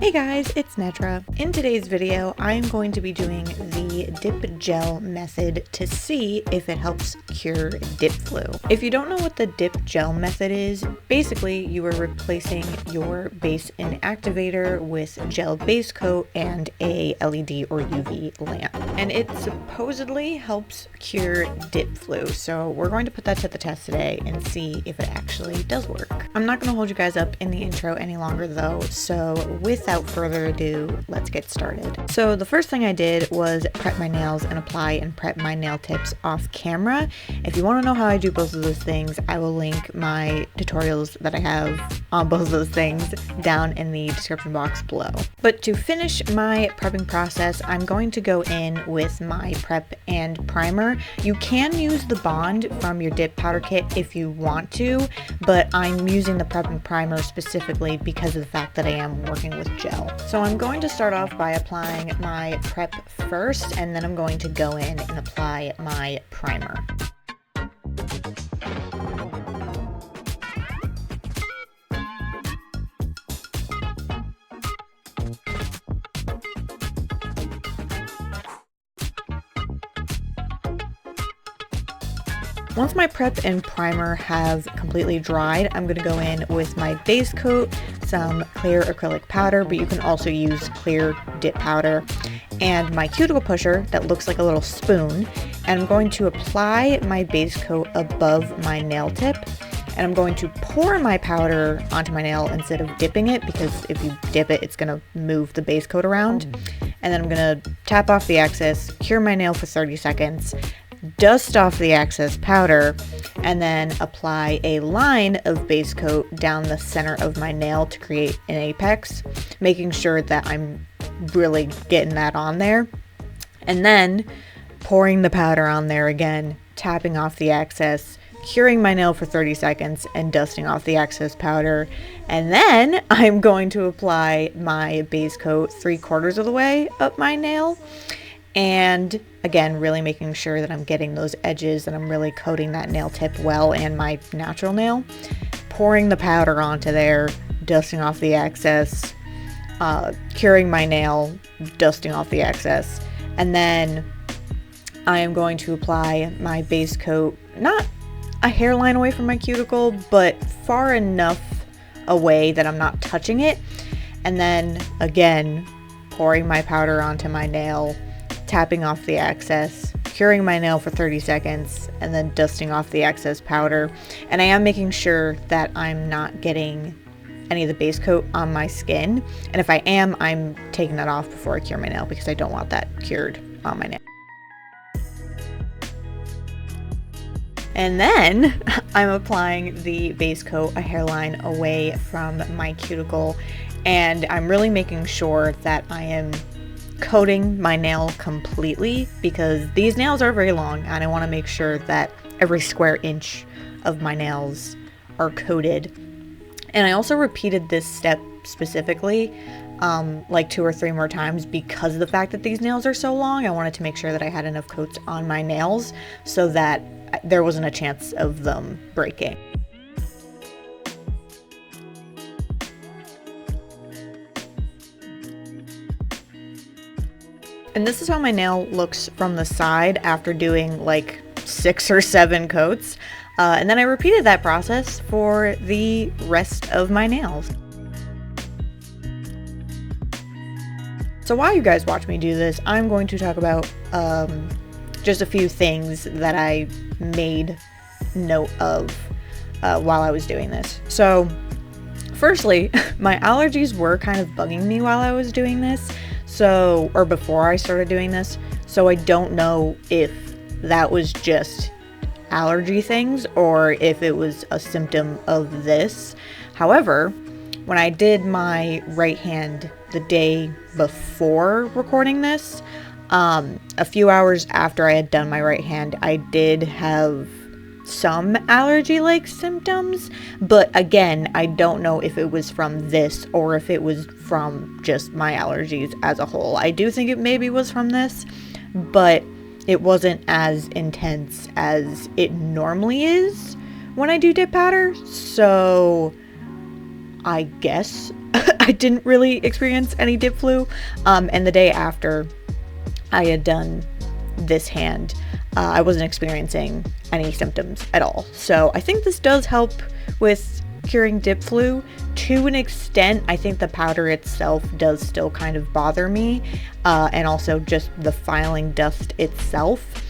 Hey guys, it's Nedra. In today's video, I am going to be doing the dip gel method to see if it helps cure dip flu. If you don't know what the dip gel method is, basically you are replacing your base inactivator with gel base coat and a LED or UV lamp. And it supposedly helps cure dip flu, so we're going to put that to the test today and see if it actually does work. I'm not going to hold you guys up in the intro any longer though, so without further ado, let's get started. So the first thing I did was prep my nails and apply and prep my nail tips off camera. If you want to know how I do both of those things, I will link my tutorials that I have on both of those things down in the description box below. But to finish my prepping process, I'm going to go in with my prep and primer. You can use the bond from your dip powder kit if you want to, but I'm using the prep and primer specifically because of the fact that I am working with gel. So I'm going to start off by applying my prep first, and then I'm going to go in and apply my primer. Once my prep and primer have completely dried, I'm going to go in with my base coat, some clear acrylic powder, but you can also use clear dip powder, and my cuticle pusher that looks like a little spoon. And I'm going to apply my base coat above my nail tip, and I'm going to pour my powder onto my nail instead of dipping it, because if you dip it, it's going to move the base coat around. And then I'm going to tap off the excess, cure my nail for 30 seconds, dust off the excess powder, and then apply a line of base coat down the center of my nail to create an apex, making sure that I'm really getting that on there. And then pouring the powder on there again, tapping off the excess, curing my nail for 30 seconds, and dusting off the excess powder. And then I'm going to apply my base coat 3/4 of the way up my nail. And again, really making sure that I'm getting those edges and I'm really coating that nail tip well and my natural nail. Pouring the powder onto there, dusting off the excess, curing my nail, dusting off the excess. And then I am going to apply my base coat, not a hairline away from my cuticle, but far enough away that I'm not touching it. And then again, pouring my powder onto my nail, tapping off the excess, curing my nail for 30 seconds, and then dusting off the excess powder. And I am making sure that I'm not getting any of the base coat on my skin. And if I am, I'm taking that off before I cure my nail because I don't want that cured on my nail. And then I'm applying the base coat a hairline away from my cuticle. And I'm really making sure that I am coating my nail completely, because these nails are very long and I want to make sure that every square inch of my nails are coated. And I also repeated this step specifically like 2 or 3 more times because of the fact that these nails are so long. I wanted to make sure that I had enough coats on my nails so that there wasn't a chance of them breaking. And this is how my nail looks from the side after doing like 6 or 7 coats. And then I repeated that process for the rest of my nails. So while you guys watch me do this, I'm going to talk about just a few things that I made note of while I was doing this. So firstly, my allergies were kind of bugging me while I was doing this. Or before I started doing this, so I don't know if that was just allergy things or if it was a symptom of this. However, when I did my right hand the day before recording this, a few hours after I had done my right hand, I did have some allergy-like symptoms, but again, I don't know if it was from this or if it was from just my allergies as a whole. I do think it maybe was from this, but it wasn't as intense as it normally is when I do dip powder, so I guess I didn't really experience any dip flu. And the day after I had done this hand, I wasn't experiencing any symptoms at all. So I think this does help with curing dip flu to an extent. I think the powder itself does still kind of bother me, and also just the filing dust itself.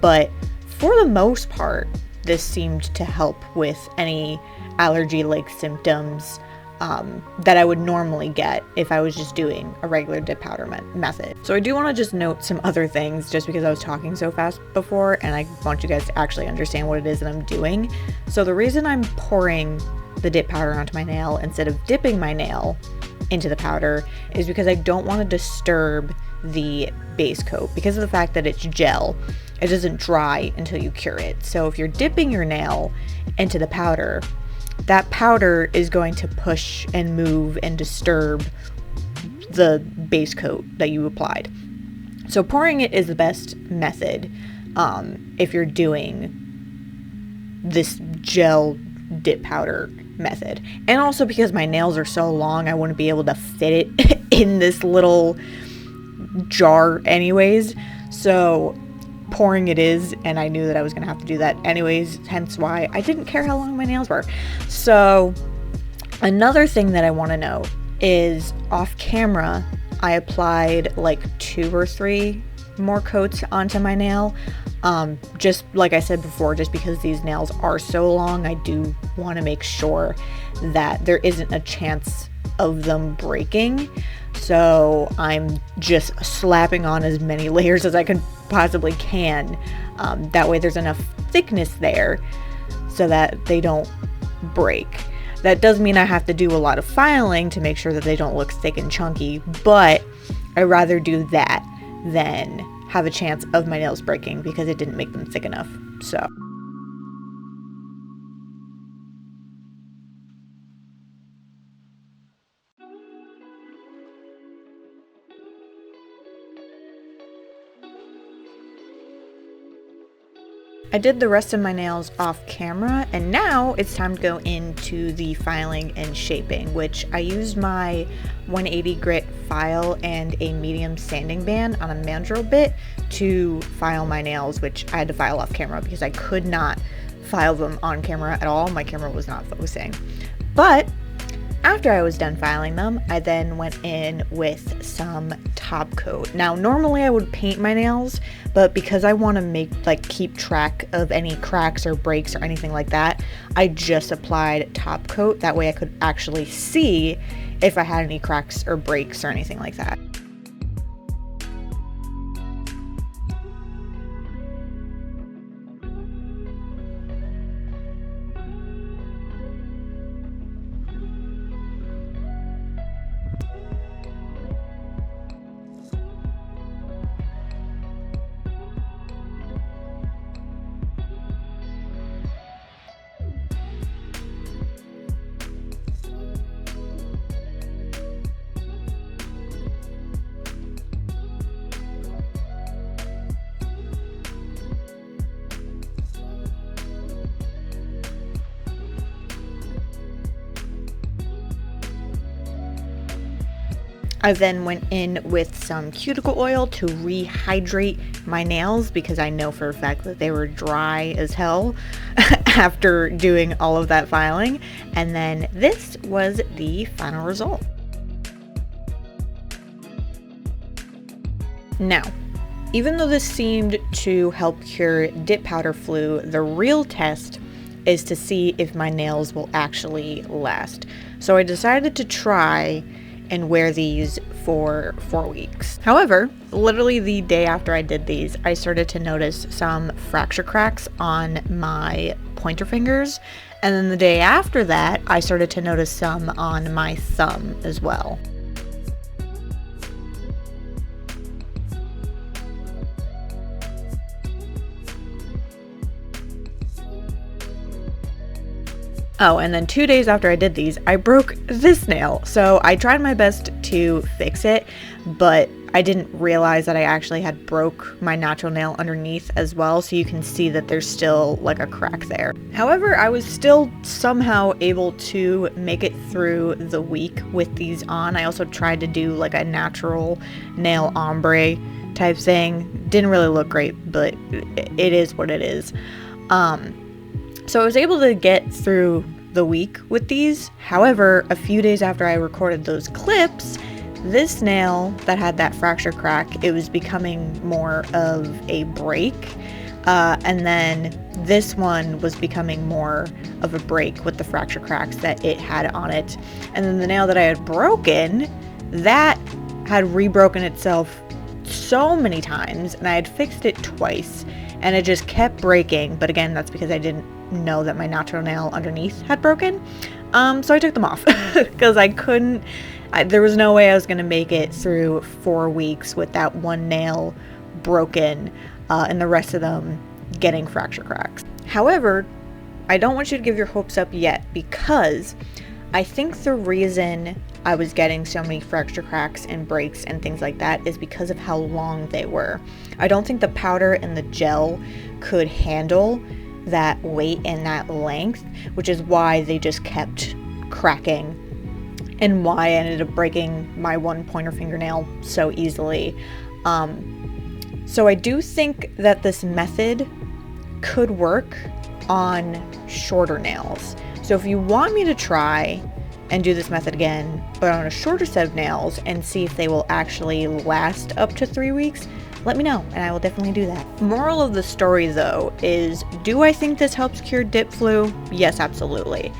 But for the most part, this seemed to help with any allergy-like symptoms that I would normally get if I was just doing a regular dip powder method. So I do want to just note some other things, just because I was talking so fast before and I want you guys to actually understand what it is that I'm doing. So the reason I'm pouring the dip powder onto my nail instead of dipping my nail into the powder is because I don't want to disturb the base coat. Because of the fact that it's gel, it doesn't dry until you cure it. So if you're dipping your nail into the powder, that powder is going to push and move and disturb the base coat that you applied. So pouring it is the best method if you're doing this gel dip powder method. And also because my nails are so long, I wouldn't be able to fit it in this little jar anyways. So pouring it is, and I knew that I was gonna have to do that anyways, hence why I didn't care how long my nails were. So another thing that I want to note is off camera I applied like 2 or 3 more coats onto my nail, just like I said before, just because these nails are so long, I do want to make sure that there isn't a chance of them breaking. So I'm just slapping on as many layers as I can possibly can. That way there's enough thickness there so that they don't break. That does mean I have to do a lot of filing to make sure that they don't look thick and chunky, but I'd rather do that than have a chance of my nails breaking because it didn't make them thick enough. So I did the rest of my nails off camera, and now it's time to go into the filing and shaping, which I used my 180 grit file and a medium sanding band on a mandrel bit to file my nails, which I had to file off camera because I could not file them on camera at all. My camera was not focusing. But after I was done filing them, I then went in with some top coat. Now, normally I would paint my nails, but because I want to keep track of any cracks or breaks or anything like that, I just applied top coat. That way I could actually see if I had any cracks or breaks or anything like that. I then went in with some cuticle oil to rehydrate my nails because I know for a fact that they were dry as hell after doing all of that filing. And then this was the final result. Now, even though this seemed to help cure dip powder flu, the real test is to see if my nails will actually last. So I decided to try and wear these for 4 weeks. However, literally the day after I did these, I started to notice some fracture cracks on my pointer fingers, and then the day after that, I started to notice some on my thumb as well. Oh, and then 2 days after I did these, I broke this nail. So I tried my best to fix it, but I didn't realize that I actually had broke my natural nail underneath as well, so you can see that there's still like a crack there. However, I was still somehow able to make it through the week with these on. I also tried to do like a natural nail ombre type thing. Didn't really look great, but it is what it is. So I was able to get through the week with these. However, a few days after I recorded those clips, this nail that had that fracture crack, it was becoming more of a break. And then this one was becoming more of a break with the fracture cracks that it had on it. And then the nail that I had broken, that had rebroken itself so many times, and I had fixed it twice, and it just kept breaking. But again, that's because I didn't know that my natural nail underneath had broken. So I took them off because I couldn't. There was no way I was going to make it through 4 weeks with that one nail broken and the rest of them getting fracture cracks. However, I don't want you to give your hopes up yet, because I think the reason I was getting so many fracture cracks and breaks and things like that is because of how long they were. I don't think the powder and the gel could handle that weight and that length, which is why they just kept cracking and why I ended up breaking my one pointer fingernail so easily. So I do think that this method could work on shorter nails. So if you want me to try and do this method again, but on a shorter set of nails, and see if they will actually last up to 3 weeks, let me know and I will definitely do that. Moral of the story though is, do I think this helps cure dip flu? Yes, absolutely.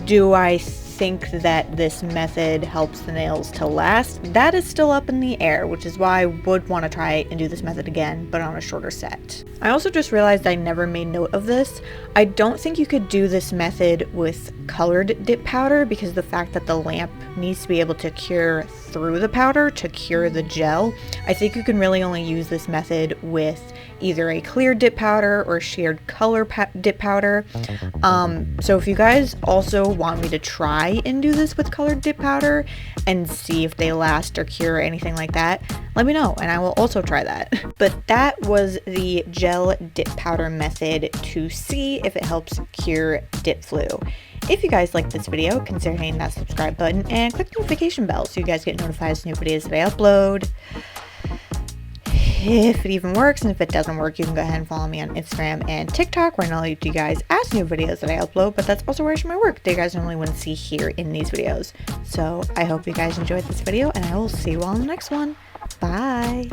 Do I think that this method helps the nails to last? That is still up in the air, which is why I would want to try and do this method again, but on a shorter set. I also just realized I never made note of this. I don't think you could do this method with colored dip powder, because the fact that the lamp needs to be able to cure through the powder to cure the gel. I think you can really only use this method with either a clear dip powder or shared color dip powder. So if you guys also want me to try and do this with colored dip powder and see if they last or cure or anything like that, let me know and I will also try that. But that was the gel dip powder method to see if it helps cure dip flu. If you guys like this video, consider hitting that subscribe button and click the notification bell so you guys get notified of new videos that I upload. If it even works, and if it doesn't work, you can go ahead and follow me on Instagram and TikTok, where I not only do you guys ask new videos that I upload, but that's also where I share my work that you guys normally wouldn't see here in these videos. So I hope you guys enjoyed this video, and I will see you all in the next one. Bye!